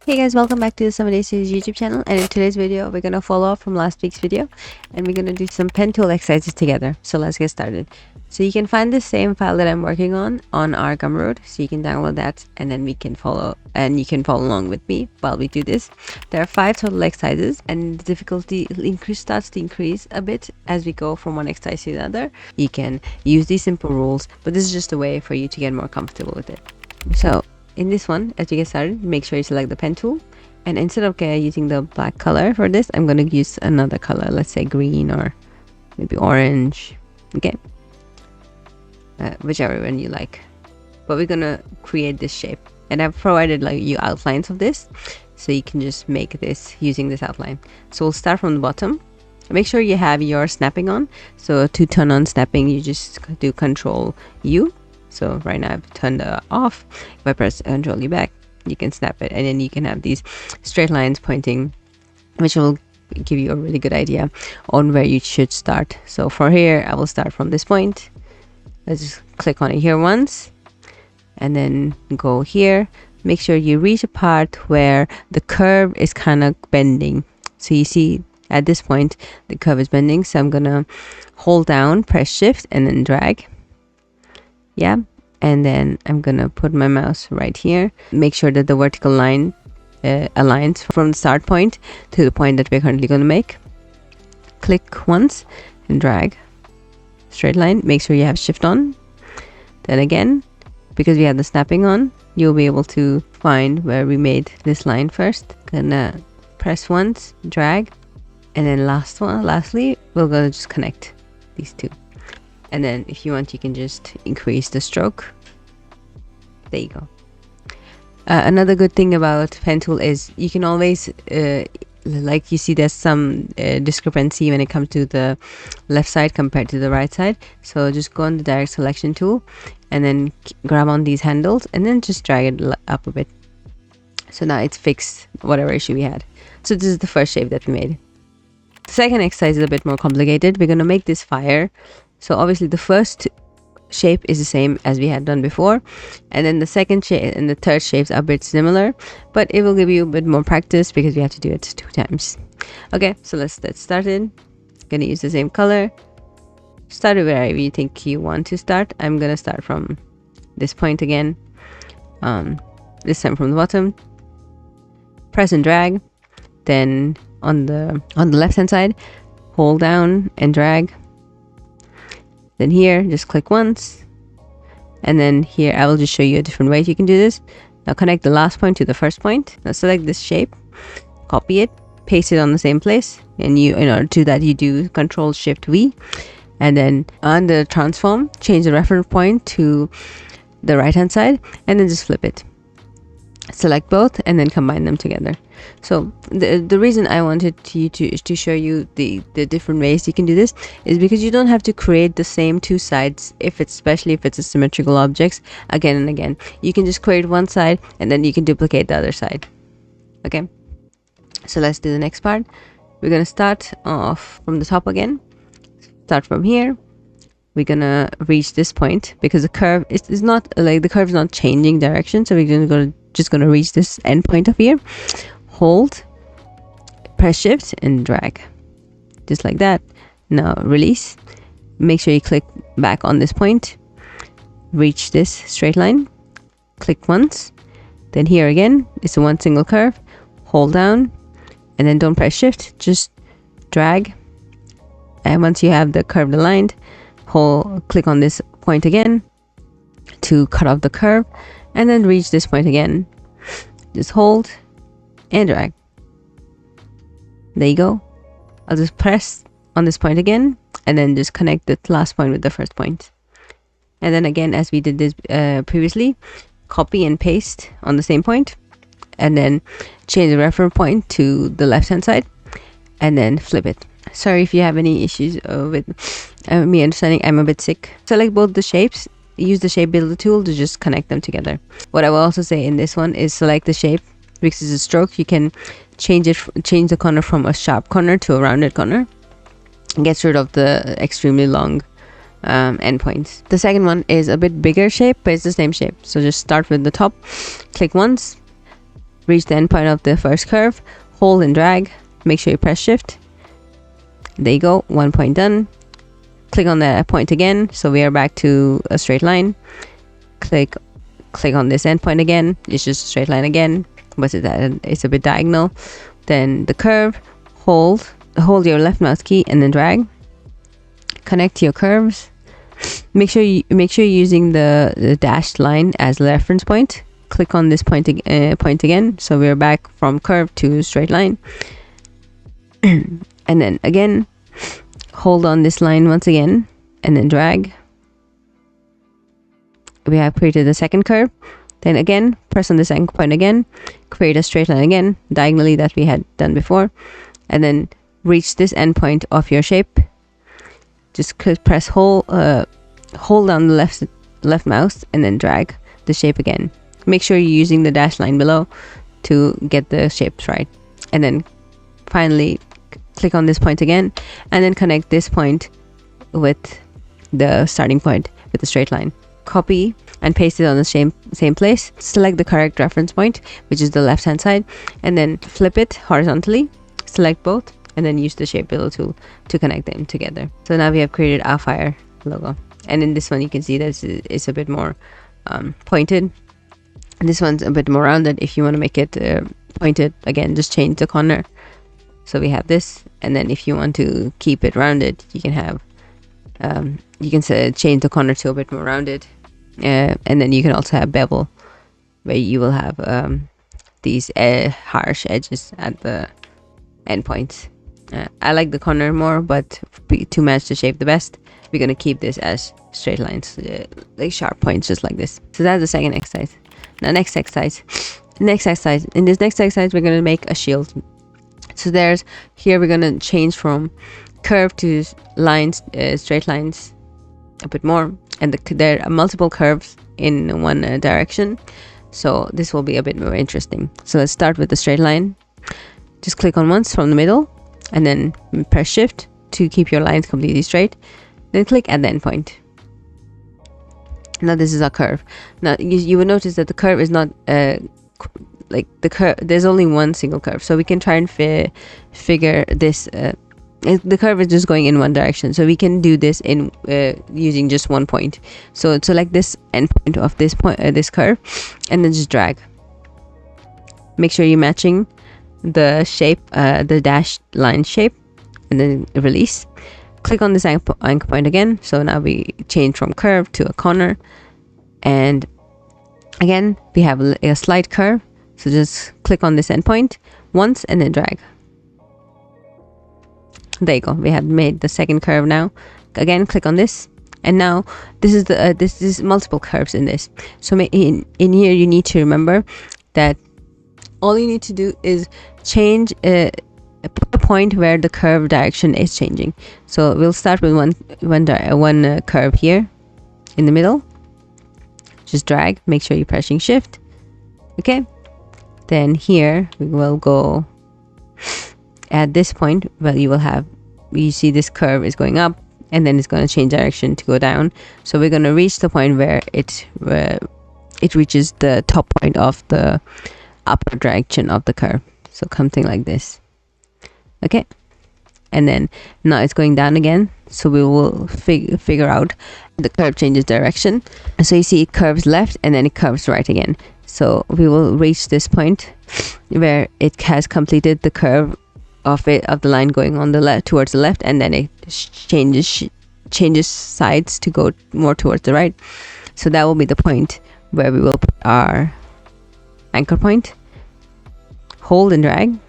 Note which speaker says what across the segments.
Speaker 1: Hey guys, welcome back to the Summer Day Series YouTube channel, and in today's video we're gonna follow up from last week's video and we're gonna do some pen tool exercises together. So let's get started. So you can find the same file that I'm working on our Gumroad, so you can download that and then you can follow along with me while we do this. There are 5 total exercises and the difficulty starts to increase a bit as we go from one exercise to the other. You can use these simple rules, but this is just a way for you to get more comfortable with it. So in this one, as you get started, make sure you select the pen tool, and instead of using the black color for this, I'm going to use another color, let's say green or maybe orange. Okay, whichever one you like, but we're gonna create this shape, and I've provided you outlines of this so you can just make this using this outline. So we'll start from the bottom. Make sure you have your snapping on. So to turn on snapping, you just do Control U. So right now I've turned it off. If I press Control U back, you can snap it, and then you can have these straight lines pointing, which will give you a really good idea on where you should start. So for here, I will start from this point. Let's just click on it here once, and then go here. Make sure you reach a part where the curve is kind of bending. So you see at this point, the curve is bending. So I'm gonna hold down, press Shift, and then drag. Yeah, and then I'm gonna put my mouse right here. Make sure that the vertical line aligns from the start point to the point that we're currently going to make. Click once and drag. Straight line. Make sure you have Shift on. Then again, because we have the snapping on, you'll be able to find where we made this line first. Gonna press once, drag, and then lastly, we're gonna just connect these two. And then if you want, you can just increase the stroke. There you go. Another good thing about pen tool is you can always, like you see there's some discrepancy when it comes to the left side compared to the right side. So just go on the direct selection tool and then grab on these handles and then just drag it up a bit. So now it's fixed whatever issue we had. So this is the first shape that we made. The second exercise is a bit more complicated. We're going to make this fire. So obviously the first shape is the same as we had done before, and then the second shape and the third shapes are a bit similar, but it will give you a bit more practice because we have to do it 2 times. Okay, so let's get started. Gonna use the same color. Start wherever you think you want to start. I'm gonna start from this point again, this time from the bottom. Press and drag. Then on the left hand side, hold down and drag. Then here, just click once, and then here I will just show you a different way you can do this. Now connect the last point to the first point. Now select this shape, copy it, paste it on the same place, and in order to do that, you do Control Shift V, and then on the transform, change the reference point to the right hand side, and then just flip it. Select both and then combine them together. So the reason I wanted to show you the different ways you can do this is because you don't have to create the same 2 sides, especially if it's a symmetrical objects, again and again. You can just create one side and then you can duplicate the other side. Okay, so let's do the next part. We're gonna start off from the top again. Start from here. We're gonna reach this point because the curve is not the curve is not changing direction, so we're just gonna reach this end point of here. Hold, press Shift and drag, just like that. Now release. Make sure you click back on this point, reach this straight line, click once, then here again it's one single curve. Hold down and then don't press Shift, just drag, and once you have the curve aligned, click on this point again to cut off the curve, and then reach this point again. Just hold and drag. There you go. I'll just press on this point again and then just connect the last point with the first point. And then again, as we did this previously, copy and paste on the same point, and then change the reference point to the left hand side and then flip it. Sorry if you have any issues with me understanding. I'm a bit sick. Select both the shapes. Use the shape builder tool to just connect them together. What I will also say in this one is select the shape. Because it's a stroke, you can change the corner from a sharp corner to a rounded corner. Gets rid of the extremely long endpoints. The second one is a bit bigger shape, but it's the same shape. So just start with the top, click once, reach the end point of the first curve, hold and drag, make sure you press shift. There you go, 1 point done. Click on that point again, so we are back to a straight line. Click on this end point again, it's just a straight line again, but it's a bit diagonal. Then the curve, hold your left mouse key and then drag. Connect your curves. Make sure you're using the dashed line as the reference point. Click on this point again, so we're back from curve to straight line. And then again, hold on this line once again and then drag. We have created the second curve. Then again, press on the second point again, create a straight line again, diagonally that we had done before, and then reach this end point of your shape. Just press hold down the left mouse and then drag the shape again. Make sure you're using the dash line below to get the shapes right. And then finally click on this point again and then connect this point with the starting point with the straight line. Copy and paste it on the same place. Select the correct reference point, which is the left hand side, and then flip it horizontally. Select both and then use the shape builder tool to connect them together. So now we have created our fire logo, and in this one you can see that it's a bit more pointed. And this one's a bit more rounded. If you want to make it pointed, again, just change the corner. So we have this, and then if you want to keep it rounded, you can have change the corner to a bit more rounded, and then you can also have bevel, where you will have these harsh edges at the endpoints. I like the corner more, but to match the shape the best, we're gonna keep this as straight lines, like sharp points, just like this. So that's the second exercise. Now in this next exercise, we're gonna make a shield. So here we're gonna change from curve to lines, straight lines a bit more, and there are multiple curves in one direction, so this will be a bit more interesting. So let's start with the straight line. Just click on once from the middle and then press shift to keep your lines completely straight, then click at the end point. Now this is our curve. Now you will notice that the curve is not like the curve, there's only one single curve, so we can try and figure this. The curve is just going in one direction, so we can do this in using just one point. So select this end point of this curve and then just drag. Make sure you're matching the shape, the dashed line shape, and then release. Click on this anchor point again. So now we change from curve to a corner, and again we have a slight curve, so just click on this endpoint once and then drag. There you go, we have made the second curve. Now again click on this, and now this is multiple curves in this. So in here you need to remember that all you need to do is change a point where the curve direction is changing. So we'll start with one curve here in the middle. Just drag, make sure you're pressing shift. Okay, then here we will go at this point. Well, you see this curve is going up, and then it's going to change direction to go down. So we're going to reach the point where it reaches the top point of the upper direction of the curve, so something like this. Okay, and then now it's going down again, so we will figure out the curve changes direction. So you see it curves left and then it curves right again. So we will reach this point where it has completed the curve of the line going on the left towards the left, and then it changes sides to go more towards the right. So that will be the point where we will put our anchor point. Hold and drag.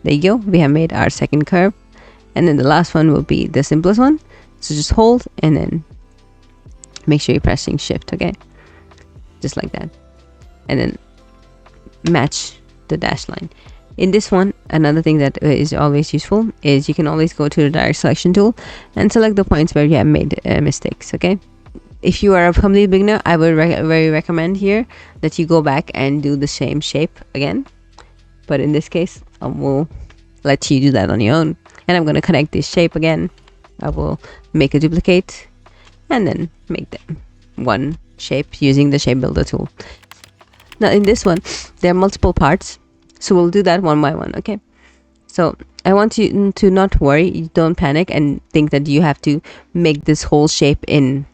Speaker 1: There you go, we have made our second curve, and then the last one will be the simplest one. So just hold and then make sure you're pressing shift. Okay, just like that, and then match the dash line. In this one, another thing that is always useful is you can always go to the direct selection tool and select the points where you have made mistakes. Okay, if you are a complete beginner, I would very recommend here that you go back and do the same shape again, but in this case I will let you do that on your own. And I'm going to connect this shape again. I will make a duplicate and then make them one shape using the shape builder tool. Now in this one, there are multiple parts, so we'll do that one by one, okay? So I want you to not worry, you don't panic and think that you have to make this whole shape in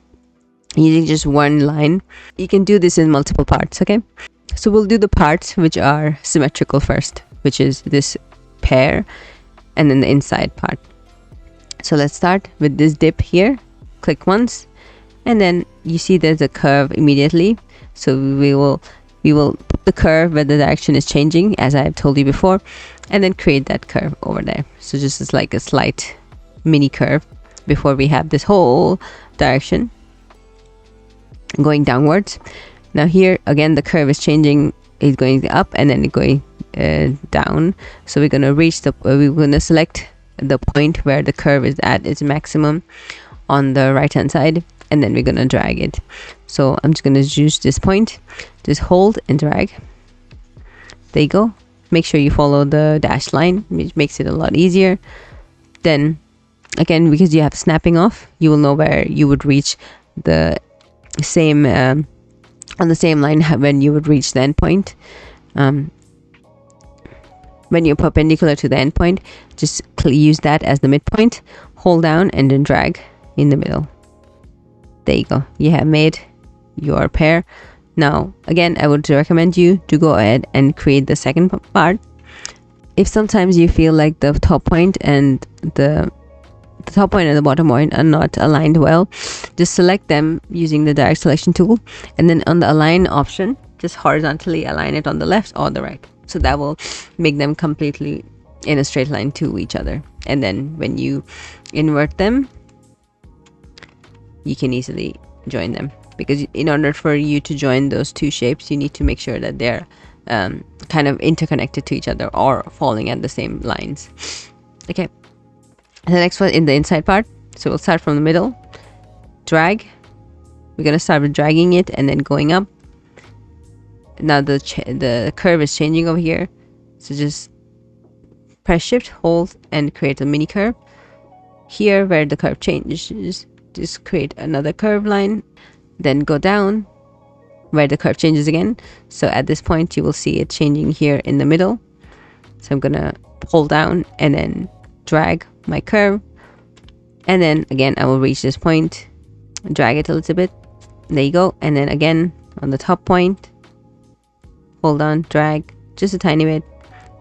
Speaker 1: using just one line. You can do this in multiple parts, okay? So we'll do the parts which are symmetrical first, which is this pear and then the inside part. So let's start with this dip here. Click once, and then you see there's a curve immediately. So we will put the curve where the direction is changing, as I have told you before, and then create that curve over there. So just as like a slight mini curve before we have this whole direction going downwards. Now here again the curve is changing, it's going up and then going down. So we're gonna reach the we're gonna select the point where the curve is at its maximum on the right hand side, and then we're gonna drag it. So I'm just gonna use this point, just hold and drag. There you go. Make sure you follow the dashed line, which makes it a lot easier. Then again, because you have snapping off, you will know where you would reach the same on the same line when you would reach the end point. When you're perpendicular to the end point, just use that as the midpoint, hold down and then drag in the middle. There you go, you have made your pear. Now again, I would recommend you to go ahead and create the second part. If sometimes you feel like the top point and the top point and the bottom point are not aligned well, just select them using the direct selection tool, and then on the align option, just horizontally align it on the left or the right. So that will make them completely in a straight line to each other. And then when you invert them, you can easily join them, because in order for you to join those two shapes, you need to make sure that they're kind of interconnected to each other or falling at the same lines. Okay, the next one in the inside part. So we'll start from the middle, drag. We're gonna start with dragging it and then going up. Now the curve is changing over here, so just press shift, hold, and create a mini curve. Here where the curve changes, just create another curve line, then go down where the curve changes again. So at this point you will see it changing here in the middle. So I'm gonna hold down and then drag my curve, and then again I will reach this point, drag it a little bit. There you go. And then again on the top point, hold on, drag just a tiny bit,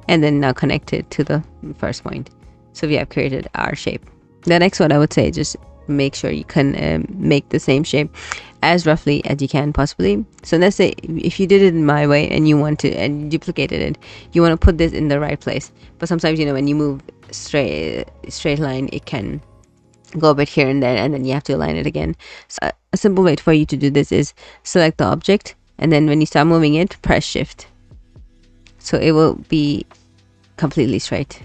Speaker 1: and then now connect it to the first point. So we have created our shape. The next one, I would say, just make sure you can make the same shape as roughly as you can possibly. So let's say if you did it in my way and you want to and duplicated it, you want to put this in the right place. But sometimes, you know, when you move straight line, it can go a bit here and there, and then you have to align it again. So a simple way for you to do this is select the object, and then when you start moving it, press shift, so it will be completely straight,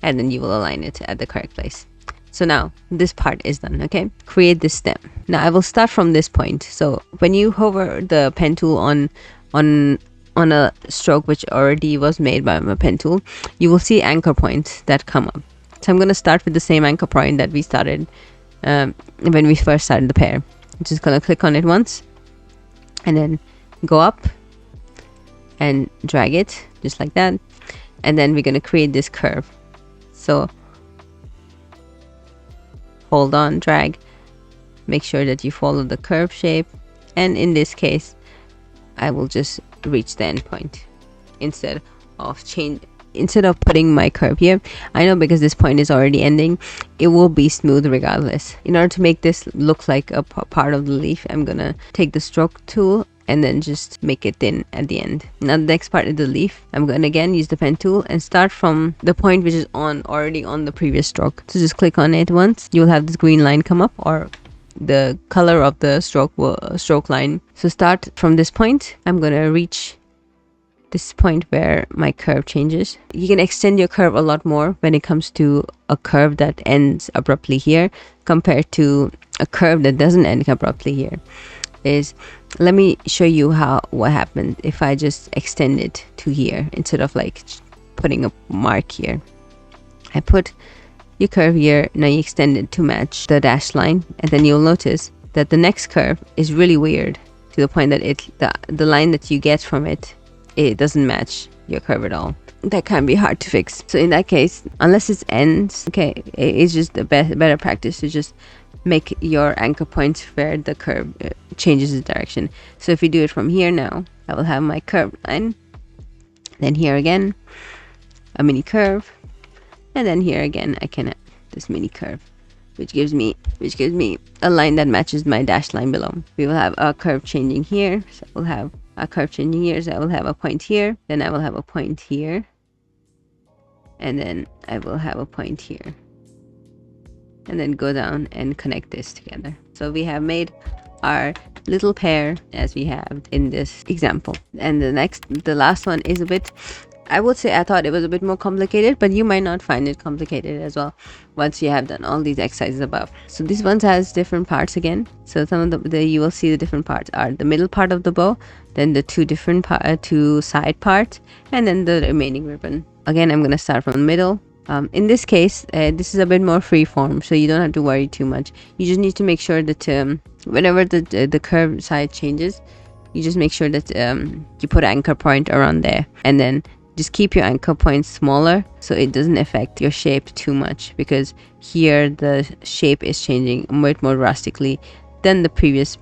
Speaker 1: and then you will align it at the correct place. So now this part is done. Okay, create this stem. Now I will start from this point. So when you hover the pen tool on a stroke which already was made by my pen tool, you will see anchor points that come up. So I'm going to start with the same anchor point that we started when we first started the pear. I'm just going to click on it once and then go up and drag it just like that, and then we're going to create this curve. So hold on, drag, make sure that you follow the curve shape, and in this case I will just reach the end point instead of putting my curve here. I know because this point is already ending, it will be smooth regardless. In order to make this look like a part of the leaf, I'm gonna take the stroke tool and then just make it thin at the end. Now the next part is the leaf. I'm gonna again use the pen tool and start from the point which is already on the previous stroke. So just click on it once, you will have this green line come up, or the color of the stroke line. So start from this point. I'm gonna reach this point where my curve changes. You can extend your curve a lot more when it comes to a curve that ends abruptly here compared to a curve that doesn't end abruptly here. Let me show you what happens if I just extend it to here instead of like putting a mark here. I put your curve here, now you extend it to match the dashed line, and then you'll notice that the next curve is really weird. to the point that the line that you get from it, it doesn't match your curve at all. That can be hard to fix. So in that case, unless it ends, okay, it's just the better practice to just make your anchor point where the curve changes its direction. So if we do it from here now, I will have my curved line, then here again a mini curve, and then here again I can add this mini curve, which gives me a line that matches my dashed line below. We will have a curve changing here, so we'll have a curve changing here, so I will have a point here, then I will have a point here, and then I will have a point here, and then go down and connect this together. So we have made our little pear as we have in this example. And the last one is a bit, I would say I thought it was a bit more complicated, but you might not find it complicated as well once you have done all these exercises above. So this one has different parts again. So some of the you will see the different parts are the middle part of the bow, then the two side parts, and then the remaining ribbon. Again, I'm going to start from the middle. In this case, this is a bit more free form, so you don't have to worry too much. You just need to make sure that whenever the curved side changes, you just make sure that you put an anchor point around there, and then just keep your anchor point smaller so it doesn't affect your shape too much, because here the shape is changing much more drastically than the previous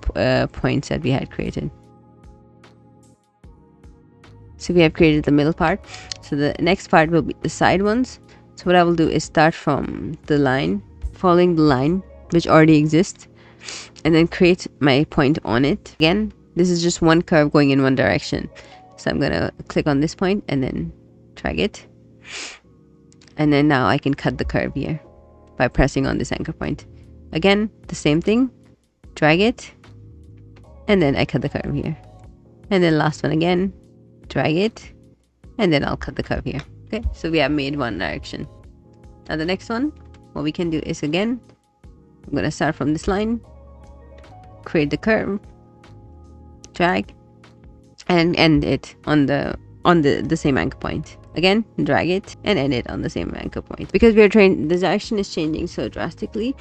Speaker 1: points that we had created. So we have created the middle part, so the next part will be the side ones. So what I will do is start from the line, following the line which already exists, and then create my point on it. Again, this is just one curve going in one direction. So I'm gonna click on this point and then drag it. And then now I can cut the curve here by pressing on this anchor point. Again, the same thing, drag it, and then I cut the curve here. And then last one again, drag it, and then I'll cut the curve here. Okay, so we have made one direction. Now the next one, what we can do is, again, I'm gonna start from this line, create the curve, drag, and end it on the same anchor point. Again, drag it and end it on the same anchor point. Because we are the direction is changing so drastically,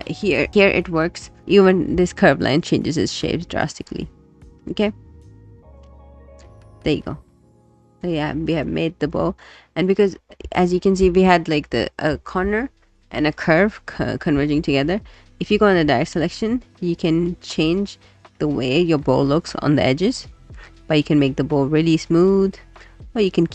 Speaker 1: here it works. Even this curved line changes its shape drastically. Okay, there you go. So yeah, we have made the bow, and because as you can see, we had like a corner and a curve converging together. If you go on the direct selection, you can change the way your bow looks on the edges, but you can make the bow really smooth, or you can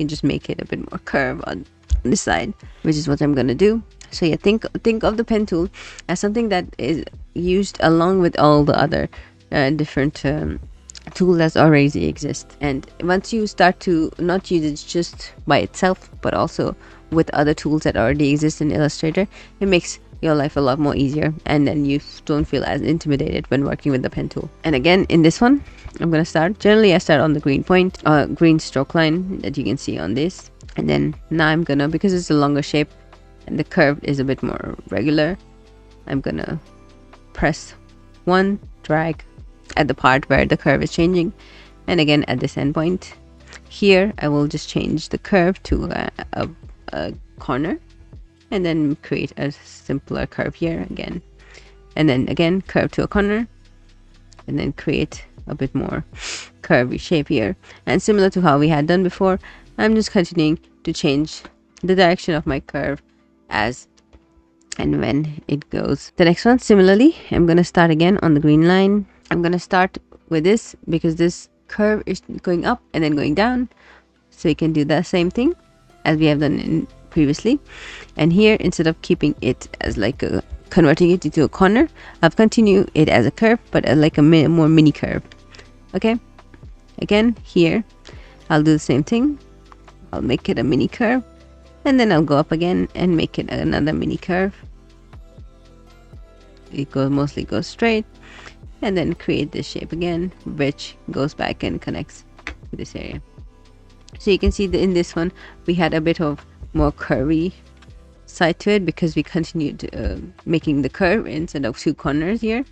Speaker 1: just make it a bit more curved on this side, which is what I'm gonna do. So yeah, think of the pen tool as something that is used along with all the other different tool that already exist. And once you start to not use it just by itself, but also with other tools that already exist in Illustrator, it makes your life a lot more easier, and then you don't feel as intimidated when working with the pen tool. And again, in this one, I'm gonna start, generally I start on the green point, green stroke line that you can see on this. And then now I'm gonna, because it's a longer shape and the curve is a bit more regular, I'm gonna press one, drag at the part where the curve is changing, and again at this end point. Here I will just change the curve to a corner, and then create a simpler curve here again, and then again curve to a corner, and then create a bit more curvy shape here. And similar to how we had done before, I'm just continuing to change the direction of my curve as and when it goes. The next one, similarly, I'm gonna start again on the green line. I'm gonna start with this because this curve is going up and then going down, so you can do the same thing as we have done previously. And here, instead of keeping it as like converting it into a corner, I've continued it as a curve, but like a more mini curve. Okay, again here I'll do the same thing. I'll make it a mini curve, and then I'll go up again and make it another mini curve. It mostly goes straight, and then create this shape again, which goes back and connects to this area. So you can see that in this one we had a bit of more curvy side to it because we continued making the curve instead of two corners here.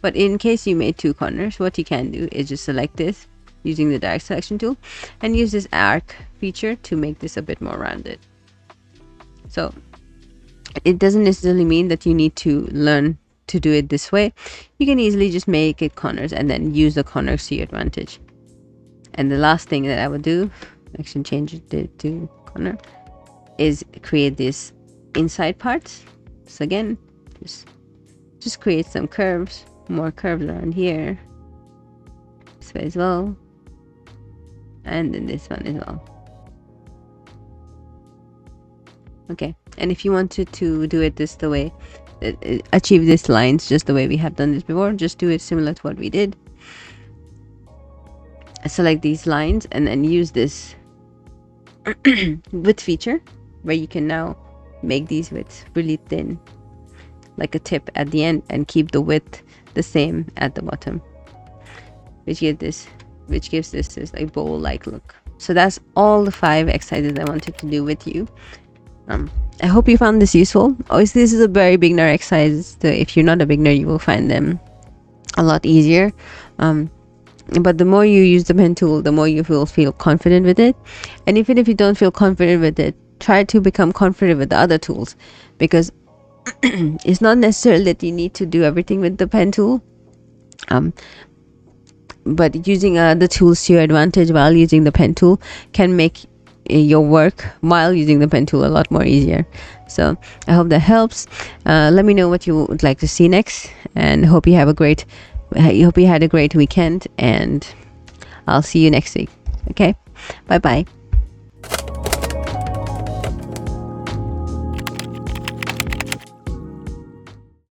Speaker 1: But in case you made two corners, what you can do is just select this using the direct selection tool and use this arc feature to make this a bit more rounded. So it doesn't necessarily mean that you need to learn to do it this way, you can easily just make it corners and then use the corners to your advantage. And the last thing that I would do, actually change it to corner, is create this inside parts. So again, just create some curves, more curves around here, this way as well, and then this one as well. Okay, and if you wanted to do it the way, achieve these lines just the way we have done this before, just do it similar to what we did. Select these lines and then use this width feature, where you can now make these widths really thin, like a tip at the end, and keep the width the same at the bottom, which gives this like bowl like look. So that's all the 5 exercises I wanted to do with you. I hope you found this useful. Obviously, this is a very beginner exercise, so if you're not a beginner, you will find them a lot easier. But the more you use the pen tool, the more you will feel confident with it. And even if you don't feel confident with it, try to become confident with the other tools, because it's not necessarily that you need to do everything with the pen tool. But using the tools to your advantage while using the pen tool can make your work while using the pen tool a lot more easier. So I hope that helps. Let me know what you would like to see next, and hope you had a great weekend, and I'll see you next week. Okay, bye bye.